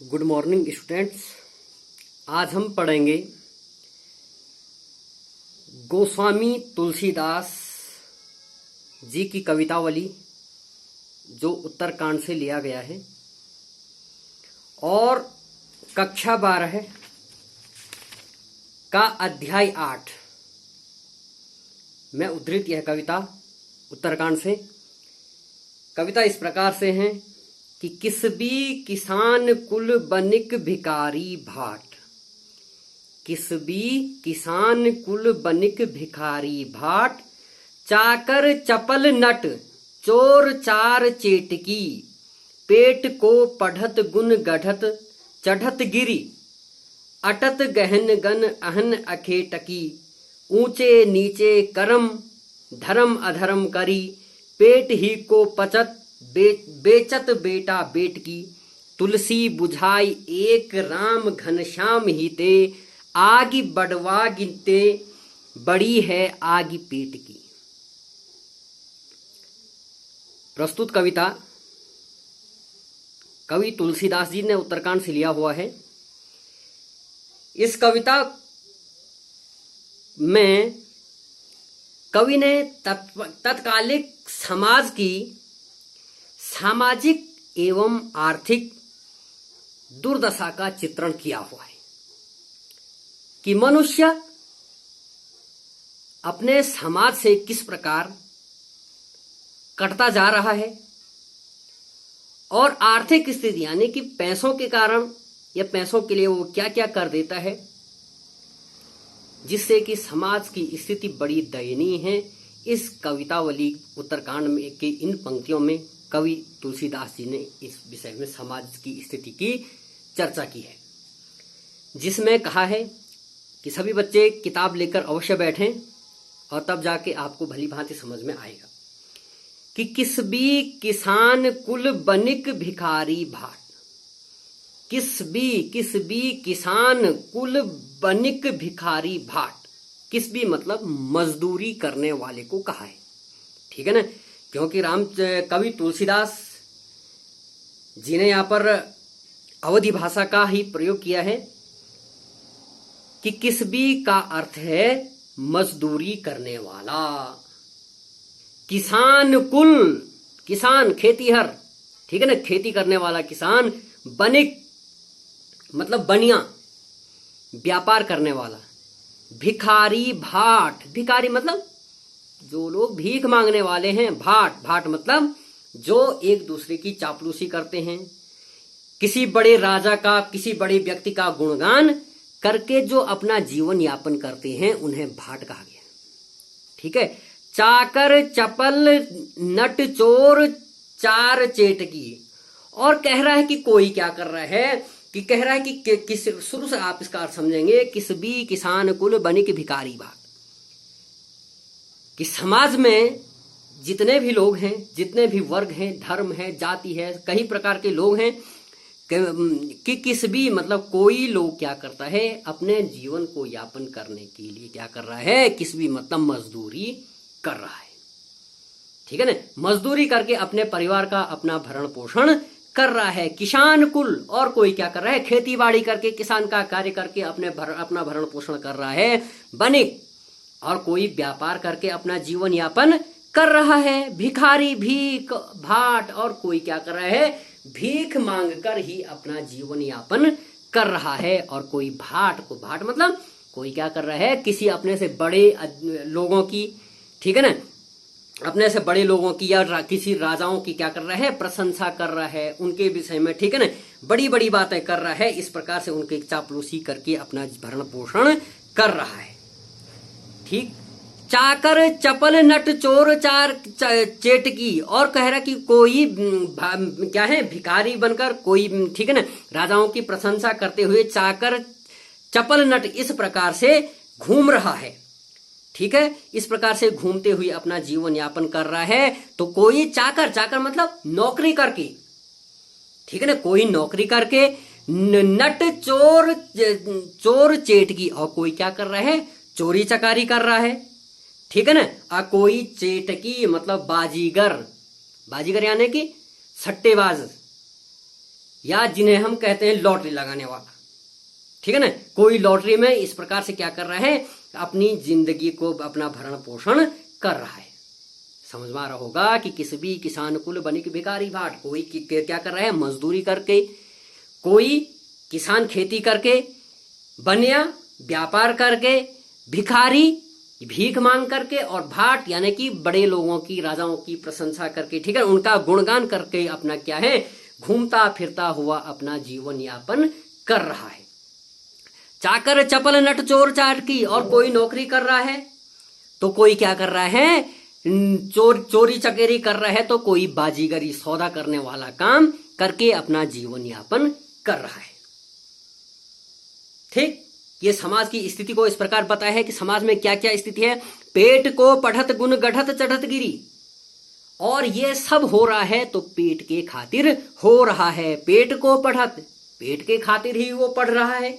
Good morning students. आज हम पढ़ेंगे गोस्वामी तुलसीदास जी की कवितावली जो उत्तरकांड से लिया गया है और कक्षा 12 का अध्याय 8 में उद्धृत यह कविता उत्तरकांड से। कविता इस प्रकार से है कि किसबी किसान कुल बनिक भिखारी भाट, किसबी किसान कुल बनिक भिखारी भाट, चाकर चपल नट चोर चार चेटकी, पेट को पढ़त गुन गढ़त चढ़त गिरी, अटत गहन गन अहन अखेटकी, ऊंचे नीचे करम धर्म अधर्म करी, पेट ही को पचत बेचत बेटा बेट की, तुलसी बुझाई एक राम घनश्याम ही ते, आगी बढ़वा गिनते बड़ी है आगी पेट की। प्रस्तुत कविता कवि तुलसीदास जी ने उत्तरकांड से लिया हुआ है। इस कविता में कवि ने तत्कालिक समाज की सामाजिक एवं आर्थिक दुर्दशा का चित्रण किया हुआ है कि मनुष्य अपने समाज से किस प्रकार कटता जा रहा है और आर्थिक स्थिति यानी कि पैसों के कारण या पैसों के लिए वो क्या क्या कर देता है, जिससे कि समाज की स्थिति बड़ी दयनीय है। इस कवितावली उत्तरकांड में के इन पंक्तियों में कवि तुलसीदास जी ने इस विषय में समाज की स्थिति की चर्चा की है, जिसमें कहा है कि सभी बच्चे किताब लेकर अवश्य बैठें और तब जाके आपको भली भांति समझ में आएगा कि किसबी किसान कुल बनिक भिखारी भाट, किसबी किसान कुल बनिक भिखारी भाट। किसबी मतलब मजदूरी करने वाले को कहा है, ठीक है ना, क्योंकि कवि तुलसीदास जी ने यहाँ पर अवधी भाषा का ही प्रयोग किया है कि किसबी का अर्थ है मजदूरी करने वाला। किसान कुल, किसान खेतीहर, ठीक है ना, खेती करने वाला किसान। बनिक मतलब बनिया, व्यापार करने वाला। भिखारी भाट, भिखारी मतलब जो लोग भीख मांगने वाले हैं। भाट, भाट मतलब जो एक दूसरे की चापलूसी करते हैं, किसी बड़े राजा का किसी बड़े व्यक्ति का गुणगान करके जो अपना जीवन यापन करते हैं उन्हें भाट कहा गया, ठीक है। चाकर चपल नट चोर चार चेटकी। और कह रहा है कि कोई क्या कर रहा है कि कह रहा है कि किस, शुरू से आप इसका अर्थ समझेंगे, किसबी किसान कुल बनिक भिखारी भाट, कि समाज में जितने भी लोग हैं, जितने भी वर्ग हैं, धर्म है, जाति है, कई प्रकार के लोग हैं कि किसबी मतलब कोई लोग क्या करता है, अपने जीवन को यापन करने के लिए क्या कर रहा है, किसबी मतलब मजदूरी कर रहा है, ठीक है ना। मजदूरी करके अपने परिवार का अपना भरण पोषण कर रहा है। किसान कुल, और कोई क्या कर रहा है, खेती बाड़ी करके किसान का कार्य करके अपना भरण पोषण कर रहा है। बनिक, और कोई व्यापार करके अपना जीवन यापन कर रहा है। भिखारी भीख भाट, और कोई क्या कर रहा है, भीख मांग कर ही अपना जीवन यापन कर रहा है। और कोई भाट को, भाट मतलब कोई क्या कर रहा है, किसी अपने से बड़े लोगों की, ठीक है ना, अपने से बड़े लोगों की या किसी राजाओं की क्या कर रहा है, प्रशंसा कर रहा है उनके विषय में, ठीक है ना, बड़ी बड़ी बातें कर रहा है। इस प्रकार से उनके चापलूसी करके अपना भरण पोषण कर रहा है, ठीक। चाकर चपल नट चोर चार चेटकी, और कह रहा कि कोई क्या है, भिखारी बनकर कोई, ठीक है ना, राजाओं की प्रशंसा करते हुए चाकर चपल नट इस प्रकार से घूम रहा है, ठीक है, इस प्रकार से घूमते हुए अपना जीवन यापन कर रहा है। तो कोई चाकर, चाकर मतलब नौकरी करके, ठीक है ना, कोई नौकरी करके। नट चोर चोर चेटकी, और कोई क्या कर रहा है, चोरी चकारी कर रहा है, ठीक है ना। कोई चेटकी मतलब बाजीगर, बाजीगर यानी कि सट्टेबाज, या जिन्हें हम कहते हैं लॉटरी लगाने वाला, ठीक है ना, कोई लॉटरी में इस प्रकार से क्या कर रहा है, अपनी जिंदगी को अपना भरण पोषण कर रहा है। समझ में आ रहा होगा कि किस भी किसान कुल बनिक भिखारी भाट, कोई क्या कर रहा है, मजदूरी करके, कोई किसान खेती करके, बनिया व्यापार करके, भिखारी भीख मांग करके, और भाट यानी कि बड़े लोगों की, राजाओं की प्रशंसा करके, ठीक है, उनका गुणगान करके अपना क्या है, घूमता फिरता हुआ अपना जीवन यापन कर रहा है। चाकर चपल नट चोर चाटकी, और कोई नौकरी कर रहा है तो कोई क्या कर रहा है, चोरी चकेरी कर रहा है, तो कोई बाजीगरी सौदा करने वाला काम करके अपना जीवन यापन कर रहा है। ठीक, ये समाज की स्थिति को इस प्रकार बताया है कि समाज में क्या क्या स्थिति है। पेट को पढ़त गुण गढ़त चढ़त गिरी, और ये सब हो रहा है तो पेट के खातिर हो रहा है। पेट को पढ़त, पेट के खातिर ही वो पढ़ रहा है,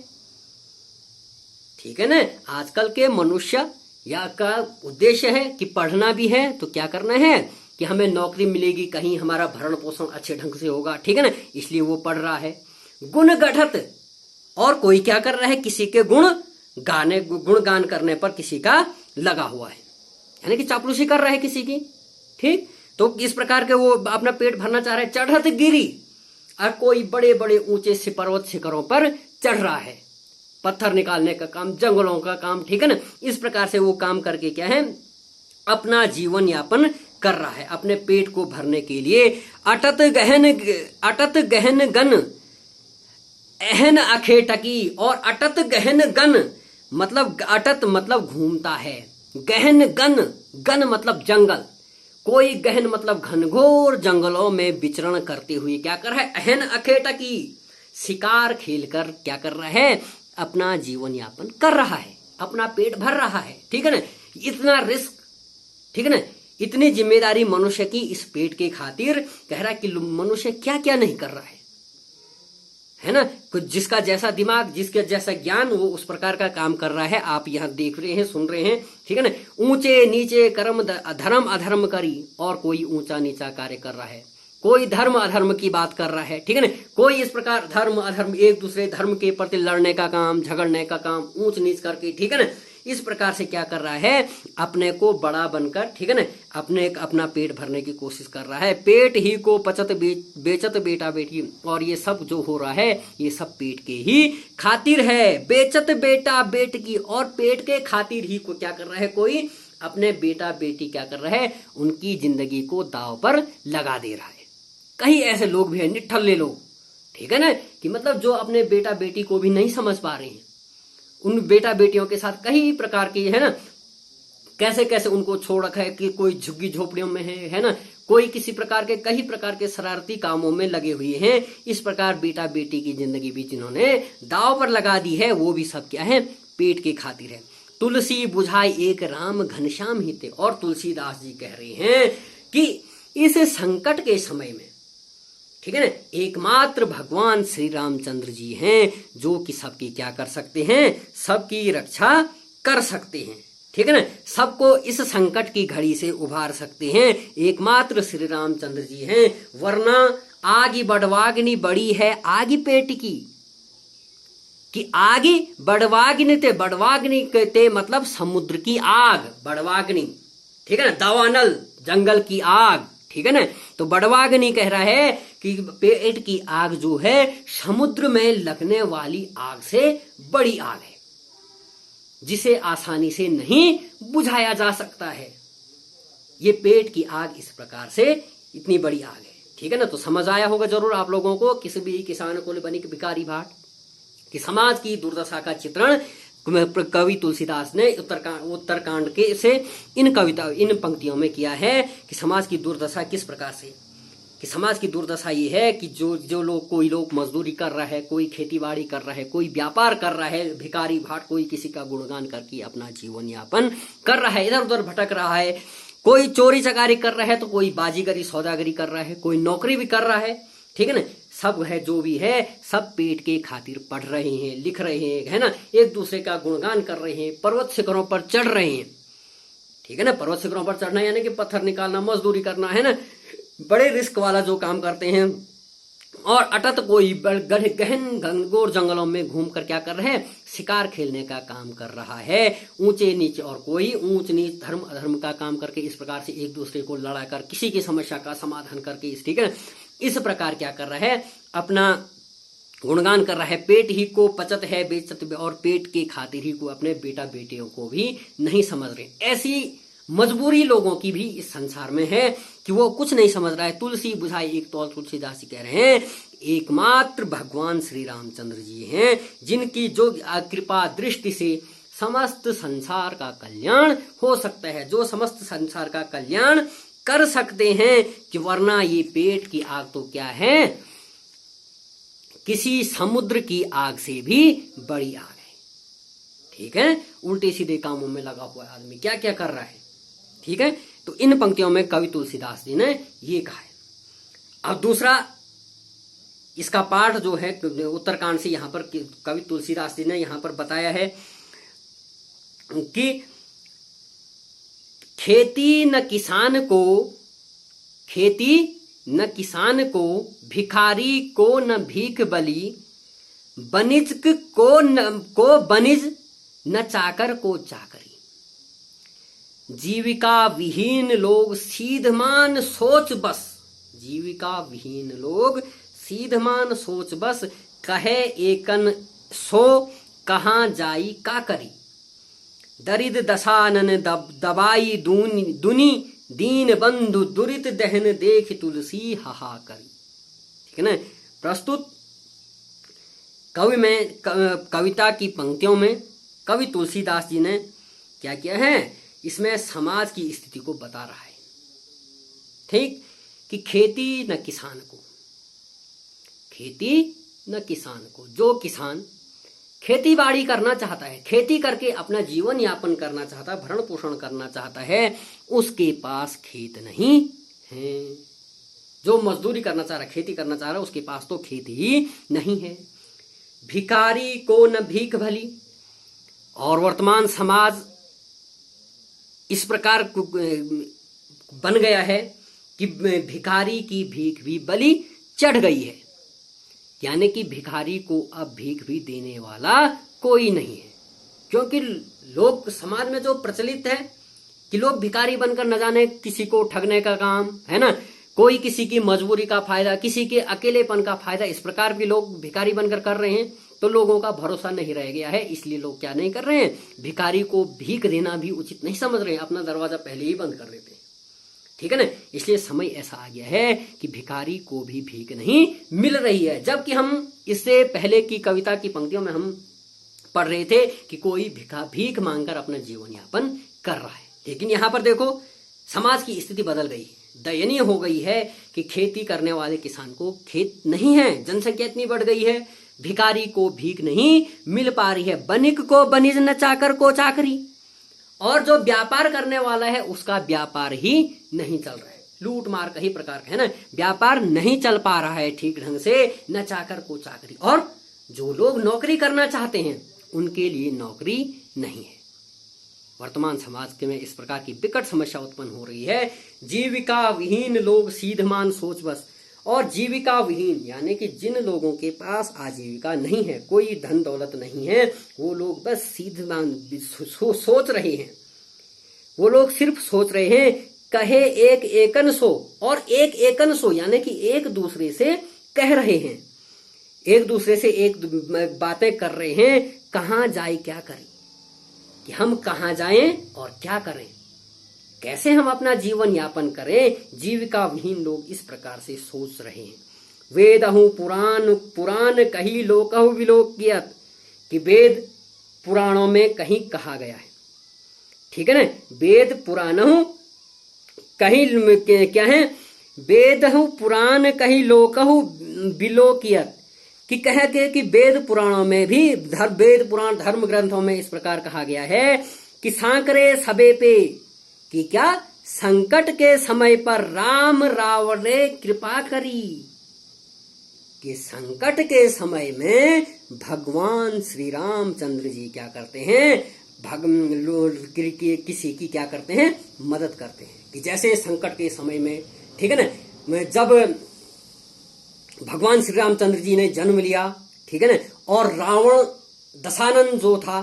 ठीक है ना। आजकल के मनुष्य या का उद्देश्य है कि पढ़ना भी है तो क्या करना है कि हमें नौकरी मिलेगी, कहीं हमारा भरण पोषण अच्छे ढंग से होगा, ठीक है ना, इसलिए वो पढ़ रहा है। गुण गढ़त, और कोई क्या कर रहा है, किसी के गुणगान करने पर किसी का लगा हुआ है, यानी कि चापलूसी कर रहा है किसी की। ठीक, तो इस प्रकार के वो अपना पेट भरना चाह रहा है। चढ़त गिरी, और कोई बड़े बड़े ऊंचे से पर्वत शिखरों पर चढ़ रहा है, पत्थर निकालने का काम, जंगलों का काम, ठीक है ना। इस प्रकार से वो काम करके क्या है, अपना जीवन यापन कर रहा है अपने पेट को भरने के लिए। अटत गहन गन एहन अखेटकी, और अटत गहन गन मतलब, अटत मतलब घूमता है, गहन गन मतलब जंगल, कोई गहन मतलब घनघोर जंगलों में विचरण करते हुए क्या कर रहा है, अहन अखेटकी, शिकार खेलकर क्या कर रहा है, अपना जीवन यापन कर रहा है, अपना पेट भर रहा है, ठीक है ना। इतना रिस्क, ठीक है ना, इतनी जिम्मेदारी मनुष्य की इस पेट के खातिर, कह रहा है कि मनुष्य क्या क्या नहीं कर रहा है ना। कुछ जिसका जैसा दिमाग, जिसका जैसा ज्ञान, वो उस प्रकार का काम कर रहा है। आप यहाँ देख रहे हैं, सुन रहे हैं, ठीक है ना। ऊंचे नीचे कर्म धर्म अधर्म करी, और कोई ऊंचा नीचा कार्य कर रहा है, कोई धर्म अधर्म की बात कर रहा है, ठीक है ना। कोई इस प्रकार धर्म अधर्म, एक दूसरे धर्म के प्रति लड़ने का काम, झगड़ने का काम, ऊंच नीच करके, ठीक है ना, इस प्रकार से क्या कर रहा है, अपने को बड़ा बनकर, ठीक है ना, अपना पेट भरने की कोशिश कर रहा है। पेट ही को पचत बेचत बेटा बेटी, और ये सब जो हो रहा है ये सब पेट के ही खातिर है। बेचत बेटा बेटी, और पेट के खातिर ही को क्या कर रहा है, कोई अपने बेटा बेटी क्या कर रहा है, उनकी जिंदगी को दांव पर लगा दे रहा है। कई ऐसे लोग भी हैं, निठल्ले लोग, ठीक है ना, कि मतलब जो अपने बेटा बेटी को भी नहीं समझ पा रहे हैं, उन बेटा बेटियों के साथ कई प्रकार की, है ना, कैसे कैसे उनको छोड़ रखा है, कि कोई झुग्गी झोपड़ियों में है ना, कोई किसी प्रकार के, कई प्रकार के शरारती कामों में लगे हुए हैं। इस प्रकार बेटा बेटी की जिंदगी भी जिन्होंने दांव पर लगा दी है, वो भी सब क्या है, पेट के खातिर है। तुलसी बुझाई एक राम घनश्याम ही थे, और तुलसीदास जी कह रहे हैं कि इस संकट के समय में, ठीक है ना, एकमात्र भगवान श्री रामचंद्र जी हैं जो कि सबकी क्या कर सकते हैं, सबकी रक्षा कर सकते हैं, ठीक है ना, सबको इस संकट की घड़ी से उभार सकते हैं। एकमात्र श्री रामचंद्र जी हैं, वरना आगी बड़वाग्नि बड़ी है आगी पेट की, कि आगी बड़वाग्नि ते, बड़वाग्नि कहते मतलब समुद्र की आग, बड़वाग्नि, ठीक है ना, दावानल जंगल की आग, ठीक है ना। तो बड़वाग्नि कह रहा है कि पेट की आग जो है समुद्र में लगने वाली आग से बड़ी आग है, जिसे आसानी से नहीं बुझाया जा सकता है। ये पेट की आग इस प्रकार से इतनी बड़ी आग है, ठीक है ना। तो समझ आया होगा जरूर आप लोगों को, किसी भी किसान को बनिक भिखारी भाट, कि समाज की दुर्दशा का चित्रण कवि तुलसीदास ने उत्तरकांड के से इन पंक्तियों में किया है, कि समाज की दुर्दशा किस प्रकार से, कि समाज की दुर्दशा ये है कि जो लोग, कोई लोग मजदूरी कर रहा है, कोई खेतीबाड़ी कर रहा है, कोई व्यापार कर रहा है, भिखारी भाट, कोई किसी का गुणगान करके अपना जीवन यापन कर रहा है, इधर उधर भटक रहा है, कोई चोरी चकारी कर रहा है, तो कोई बाजीगरी सौदागरी कर रहा है, कोई नौकरी भी कर रहा है, ठीक है ना। सब है, जो भी है, सब पेट के खातिर पढ़ रहे हैं, लिख रहे हैं, है ना, एक दूसरे का गुणगान कर रहे हैं, पर्वत शिखरों पर चढ़ रहे हैं, ठीक है ना। पर्वत शिखरों पर चढ़ना यानी कि पत्थर निकालना, मजदूरी करना, है ना, बड़े रिस्क वाला जो काम करते हैं और अटत कोई गहन घनघोर जंगलों में घूमकर क्या कर रहे हैं, शिकार खेलने का काम कर रहा है। ऊंचे नीचे और कोई ऊंच नीच धर्म अधर्म का काम करके इस प्रकार से एक दूसरे को लड़ा कर किसी की समस्या का समाधान करके ठीक है इस प्रकार क्या कर रहा है, अपना गुणगान कर रहा है। पेट ही को पचत है बेचत, और पेट के खातिर ही को अपने बेटा बेटियों को भी नहीं समझ रहे। ऐसी मजबूरी लोगों की भी इस संसार में है कि वो कुछ नहीं समझ रहा है। तुलसी बुझाई एक तौल, तुलसीदास जी कह रहे हैं एकमात्र भगवान श्री रामचंद्र जी हैं, जिनकी जो कृपा दृष्टि से समस्त संसार का कल्याण हो सकता है, जो समस्त संसार का कल्याण कर सकते हैं। कि वरना ये पेट की आग तो क्या है, किसी समुद्र की आग से भी बड़ी आग है। ठीक है, उल्टे सीधे कामों में लगा हुआ आदमी क्या क्या कर रहा है। ठीक है, तो इन पंक्तियों में कवि तुलसीदास जी ने ये कहा है। अब दूसरा इसका पाठ जो है उत्तरकांड से यहां पर कवि तुलसीदास जी ने यहां पर बताया है कि खेती न किसान को भिखारी को न भीख बली, बनिज को बनिज न चाकर को चाकरी। जीविका विहीन लोग सीधमान सोच बस, जीविका विहीन लोग सीधमान सोच बस, कहे एकन सो कहाँ जाई का करी। दरिद दशानन दबाई दुनी, दीन बंधु दुरित दहन देख तुलसी हाहा करी। ठीक है ना। प्रस्तुत कविता की पंक्तियों में कवि तुलसीदास जी ने क्या किया है, इसमें समाज की स्थिति को बता रहा है। ठीक, कि खेती न किसान को, जो किसान खेती बाड़ी करना चाहता है, खेती करके अपना जीवन यापन करना चाहता है, भरण पोषण करना चाहता है, उसके पास खेत नहीं है। जो मजदूरी करना चाह रहा है, खेती करना चाह रहा है, उसके पास तो खेती ही नहीं है। भिखारी को न भीख भली, और वर्तमान समाज इस प्रकार बन गया है कि भिखारी की भीख भी बलि चढ़ गई है। यानी कि भिखारी को अब भीख भी देने वाला कोई नहीं है, क्योंकि लोग समाज में जो प्रचलित है कि लोग भिखारी बनकर न जाने किसी को ठगने का काम है ना, कोई किसी की मजबूरी का फायदा, किसी के अकेलेपन का फायदा, इस प्रकार भी लोग भिखारी बनकर कर रहे हैं। तो लोगों का भरोसा नहीं रह गया है, इसलिए लोग क्या नहीं कर रहे हैं, भिखारी को भीख देना भी उचित नहीं समझ रहे हैं, अपना दरवाजा पहले ही बंद कर देते हैं। ठीक है ना। इसलिए समय ऐसा आ गया है कि भिखारी को भी भीख नहीं मिल रही है। जबकि हम इससे पहले की कविता की पंक्तियों में हम पढ़ रहे थे कि कोई भीख मांगकर अपना जीवन यापन कर रहा है। लेकिन यहां पर देखो समाज की स्थिति बदल गई है, दयनीय हो गई है कि खेती करने वाले किसान को खेत नहीं है, जनसंख्या इतनी बढ़ गई है, भिखारी को भीख नहीं मिल पा रही है, बनिक को बनिज न चाकर को चाकरी, और जो व्यापार करने वाला है उसका व्यापार ही नहीं चल रहा है, लूट मार का ही प्रकार का है ना, व्यापार नहीं चल पा रहा है ठीक ढंग से, न चाकर को चाकरी। और जो लोग नौकरी करना चाहते हैं उनके लिए नौकरी नहीं है। वर्तमान समाज के में इस प्रकार की विकट समस्या उत्पन्न हो रही है। जीविका विहीन लोग सीधमान सोच बस, और जीविका विहीन यानी कि जिन लोगों के पास आजीविका नहीं है, कोई धन दौलत नहीं है, वो लोग बस सीधमान सोच रहे हैं। वो लोग सिर्फ सोच रहे हैं, कहे एक एकन सो, और एक एकन सो यानी कि एक दूसरे से कह रहे हैं, एक दूसरे से एक बातें कर रहे हैं, कहाँ जाए क्या करें, कि हम कहाँ जाएं और क्या करें, कैसे हम अपना जीवन यापन करें। जीविका विहीन लोग इस प्रकार से सोच रहे हैं। वेदहु पुराण कही लोकहु विलोकियत, कि वेद पुराणों में कहीं कहा गया है। ठीक है ना। वेद पुराणहु कहीं क्या है, वेदहु पुराण कही लोकहु विलोकियत, कि कहते कि वेद पुराणों में भी वेद पुराण धर्म ग्रंथों में इस प्रकार कहा गया है कि सांकरे सबे पे, कि क्या संकट के समय पर राम रावण ने कृपा करी, कि संकट के समय में भगवान श्री रामचंद्र जी क्या करते हैं, किसी की क्या करते हैं, मदद करते हैं। कि जैसे संकट के समय में, ठीक है ना, जब भगवान श्री रामचंद्र जी ने जन्म लिया, ठीक है ना। और रावण दशानन जो था,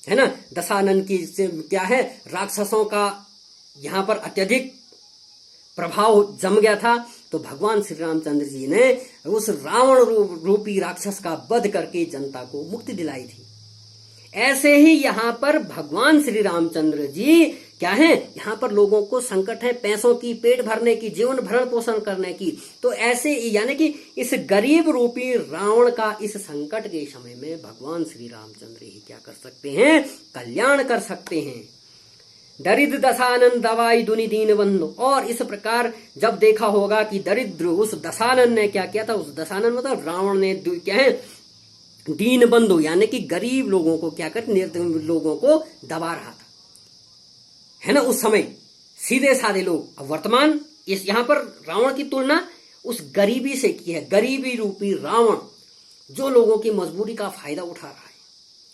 है ना, दशानन की क्या है, राक्षसों का यहाँ पर अत्यधिक प्रभाव जम गया था। तो भगवान श्री रामचंद्र जी ने उस रावण रूपी राक्षस का वध करके जनता को मुक्ति दिलाई थी। ऐसे ही यहाँ पर भगवान श्री रामचंद्र जी क्या है, यहाँ पर लोगों को संकट है पैसों की, पेट भरने की, जीवन भरण पोषण करने की। तो ऐसे यानी कि इस गरीब रूपी रावण का इस संकट के समय में भगवान श्री रामचंद्र ही क्या कर सकते हैं, कल्याण कर सकते हैं। दरिद्र दशानन दवाई दुनि दीन बंधु। और इस प्रकार जब देखा होगा कि दरिद्र उस दशानन ने क्या किया था, उस दशानन मतलब रावण ने क्या है, दीन बंधु यानी कि गरीब लोगों को क्या कर, लोगों को दबा रहा था, है ना। उस समय सीधे साधे लोग, अब वर्तमान इस यहाँ पर रावण की तुलना उस गरीबी से की है। गरीबी रूपी रावण जो लोगों की मजबूरी का फायदा उठा रहा है,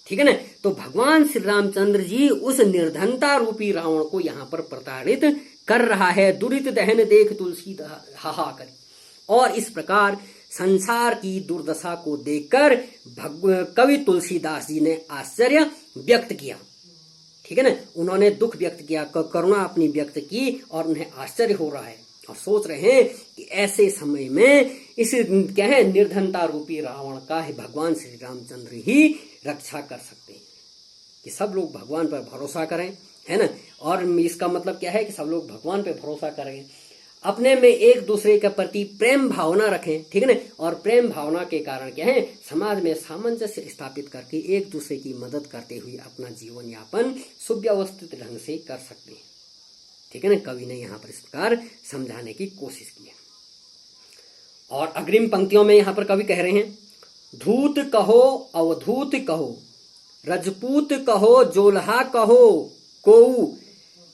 ठीक है ना। तो भगवान श्री रामचंद्र जी उस निर्धनता रूपी रावण को यहाँ पर प्रताड़ित कर रहा है। दुरित दहन देख तुलसी हाहाकार। और इस प्रकार संसार की दुर्दशा को देखकर कवि तुलसीदास जी ने आश्चर्य व्यक्त किया, ठीक है ना। उन्होंने दुख व्यक्त किया, करुणा अपनी व्यक्त की और उन्हें आश्चर्य हो रहा है और सोच रहे हैं कि ऐसे समय में इस क्या है, निर्धनता रूपी रावण का है भगवान श्री रामचंद्र ही रक्षा कर सकते हैं। कि सब लोग भगवान पर भरोसा करें, है ना। और इसका मतलब क्या है कि सब लोग भगवान पर भरोसा करें, अपने में एक दूसरे के प्रति प्रेम भावना रखें, ठीक है ना। और प्रेम भावना के कारण क्या है, समाज में सामंजस्य स्थापित करके एक दूसरे की मदद करते हुए अपना जीवन यापन सुव्यवस्थित ढंग से कर सकते हैं, ठीक है ना। कवि ने यहाँ पर इस प्रकार समझाने की कोशिश की है। और अग्रिम पंक्तियों में यहाँ पर कवि कह रहे हैं, धूत कहो अवधूत कहो, रजपूत कहो जोल्हा कहो, कोऊ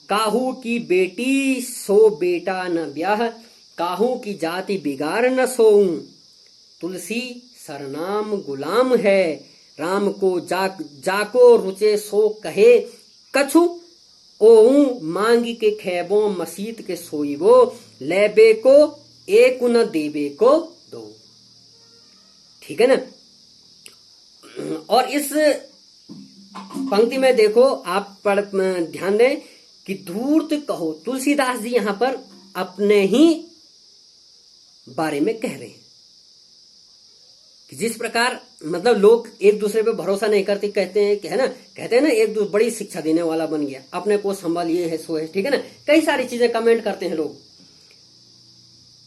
काहू की बेटी सो बेटा न ब्याह, काहू की जाति बिगाड़ न सोऊं, तुलसी सरनाम गुलाम है, राम को जाको रुचे सो कहे, कछु ओऊं मांग के खैबो मसीत के सोईबो, लेबे को एक न देबे को दो, ठीक है ना। और इस पंक्ति में देखो आप ध्यान दें कि धूर्त कहो, तुलसीदास जी यहां पर अपने ही बारे में कह रहे हैं कि जिस प्रकार मतलब लोग एक दूसरे पे भरोसा नहीं करते, कहते हैं कि है ना, कहते हैं ना एक दूसरे बड़ी शिक्षा देने वाला बन गया, अपने को संभाल ये है सो है, ठीक है ना। कई सारी चीजें कमेंट करते हैं लोग।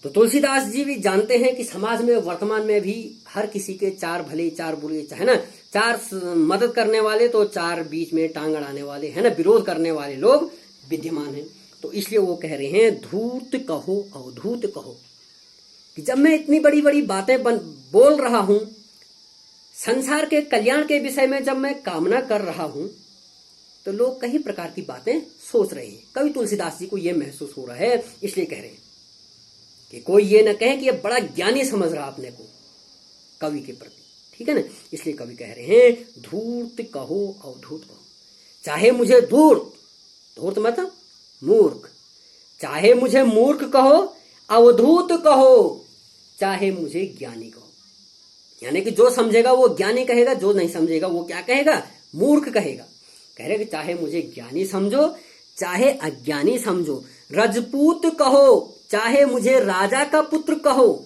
तो तुलसीदास जी भी जानते हैं कि समाज में वर्तमान में भी हर किसी के चार भले चार बुरे, है ना, चार मदद करने वाले तो चार बीच में टांग अड़ाने वाले, है ना, विरोध करने वाले लोग विद्यमान हैं। तो इसलिए वो कह रहे हैं धूर्त कहो अवधूत कहो, कि जब मैं इतनी बड़ी बड़ी बातें बोल रहा हूं, संसार के कल्याण के विषय में जब मैं कामना कर रहा हूं, तो लोग कई प्रकार की बातें सोच रहे हैं। कवि तुलसीदास जी को यह महसूस हो रहा है, इसलिए कह रहे हैं कि कोई ये न कहे कि ये बड़ा ज्ञानी समझ रहा अपने को कवि के प्रति, ठीक है ना। इसलिए कवि कह रहे हैं धूर्त कहो अवधूत कहो, चाहे मुझे धूर्त मतलब मूर्ख, चाहे मुझे मूर्ख कहो, अवधूत कहो, चाहे मुझे ज्ञानी कहो। यानी कि जो समझेगा वो ज्ञानी कहेगा, जो नहीं समझेगा वो क्या कहेगा, मूर्ख कहेगा। कह रहे कि चाहे मुझे ज्ञानी समझो चाहे अज्ञानी समझो, रजपूत कहो चाहे मुझे राजा का पुत्र कहो,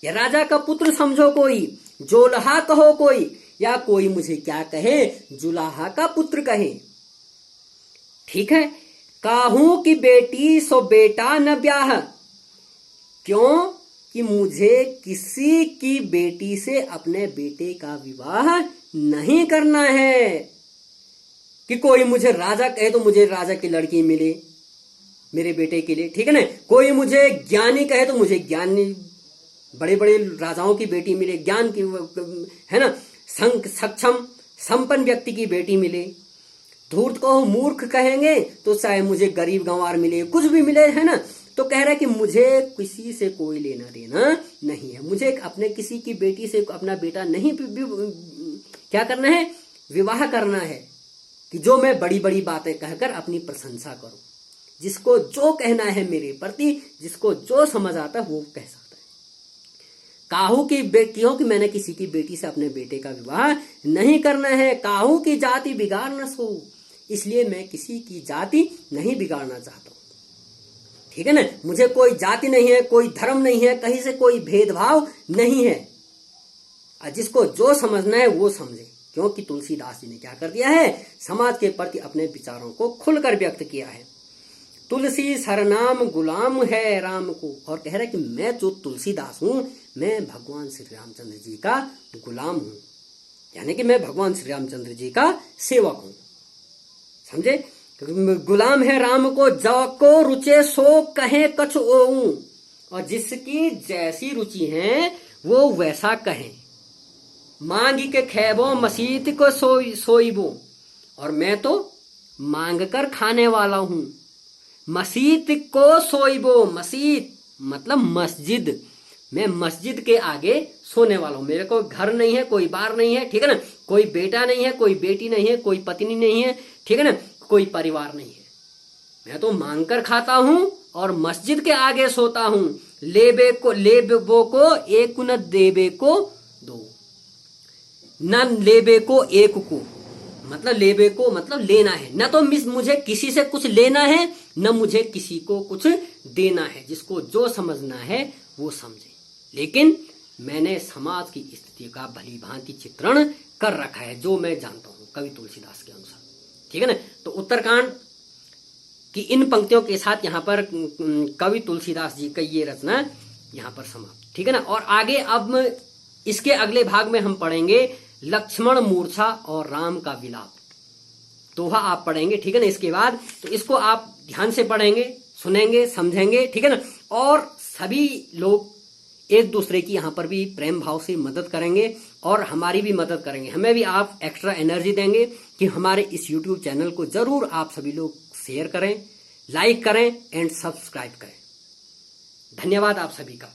या राजा का पुत्र समझो कोई, जोल्हा कहो कोई, या कोई मुझे क्या कहे, जुलाहा का पुत्र कहे, ठीक है। काहू की बेटी सो बेटा न ब्याह, क्यों कि मुझे किसी की बेटी से अपने बेटे का विवाह नहीं करना है। कि कोई मुझे राजा कहे तो मुझे राजा की लड़की मिले मेरे बेटे के लिए, ठीक है ना। कोई मुझे ज्ञानी कहे तो मुझे ज्ञानी बड़े बड़े राजाओं की बेटी मिले, ज्ञान की, है ना, सक्षम संपन्न व्यक्ति की बेटी मिले। धूर्त को मूर्ख कहेंगे तो चाहे मुझे गरीब गंवार मिले, कुछ भी मिले, है ना। तो कह रहा है कि मुझे किसी से कोई लेना देना नहीं है, मुझे अपने किसी की बेटी से अपना बेटा नहीं क्या करना है, विवाह करना है, कि जो मैं बड़ी बड़ी बातें कहकर अपनी प्रशंसा करूं। जिसको जो कहना है मेरे प्रति, जिसको जो समझ आता है वो कह सकता है। काहू की बेटियों की मैंने किसी की बेटी से अपने बेटे का विवाह नहीं करना है। काहू की जाति बिगाड़ न सो, इसलिए मैं किसी की जाति नहीं बिगाड़ना चाहता हूं। ठीक है ना, मुझे कोई जाति नहीं है, कोई धर्म नहीं है, कहीं से कोई भेदभाव नहीं है। जिसको जो समझना है वो समझे, क्योंकि तुलसीदास जी ने क्या कर दिया है, समाज के प्रति अपने विचारों को खुलकर व्यक्त किया है। तुलसी सरनाम गुलाम है राम को, और कह रहा है कि मैं जो तुलसीदास हूं, मैं भगवान श्री रामचंद्र जी का गुलाम हूं, यानी कि मैं भगवान श्री रामचंद्र जी का सेवक हूं। समझे, गुलाम है राम को, जो को रुचे सो कहे कछ ओऊं, और जिसकी जैसी रुचि है वो वैसा कहें। मांगी के खैबो मसीत को सोईबो, और मैं तो मांग कर खाने वाला हूं। मसीत को सोईबो, मसीत मतलब मस्जिद, मैं मस्जिद के आगे सोने वाला हूं। मेरे को घर नहीं है, कोई बार नहीं है, ठीक है ना, कोई बेटा नहीं है, कोई बेटी नहीं है, कोई पत्नी नहीं है, ठीक है ना, कोई परिवार नहीं है। मैं तो मांग कर खाता हूं और मस्जिद के आगे सोता हूं। लेबो को एक न देबे को दो, न लेबे को एक को, मतलब लेबे को मतलब लेना है, न तो मुझे किसी से कुछ लेना है, न मुझे किसी को कुछ देना है। जिसको जो समझना है वो समझे, लेकिन मैंने समाज की स्थिति का भली भांति चित्रण कर रखा है, जो मैं जानता हूं कवि तुलसीदास के अनुसार। ठीक है ना, तो उत्तरकांड की इन पंक्तियों के साथ यहाँ पर कवि तुलसीदास जी का ये रचना यहाँ पर समाप्त। ठीक है ना, और आगे अब इसके अगले भाग में हम पढ़ेंगे लक्ष्मण मूर्छा और राम का विलाप, दोहा आप पढ़ेंगे। ठीक है ना, इसके बाद तो इसको आप ध्यान से पढ़ेंगे, सुनेंगे, समझेंगे। ठीक है ना, और सभी लोग एक दूसरे की यहाँ पर भी प्रेम भाव से मदद करेंगे और हमारी भी मदद करेंगे। हमें भी आप एक्स्ट्रा एनर्जी देंगे कि हमारे इस YouTube चैनल को जरूर आप सभी लोग शेयर करें, लाइक करें एंड सब्सक्राइब करें। धन्यवाद आप सभी का।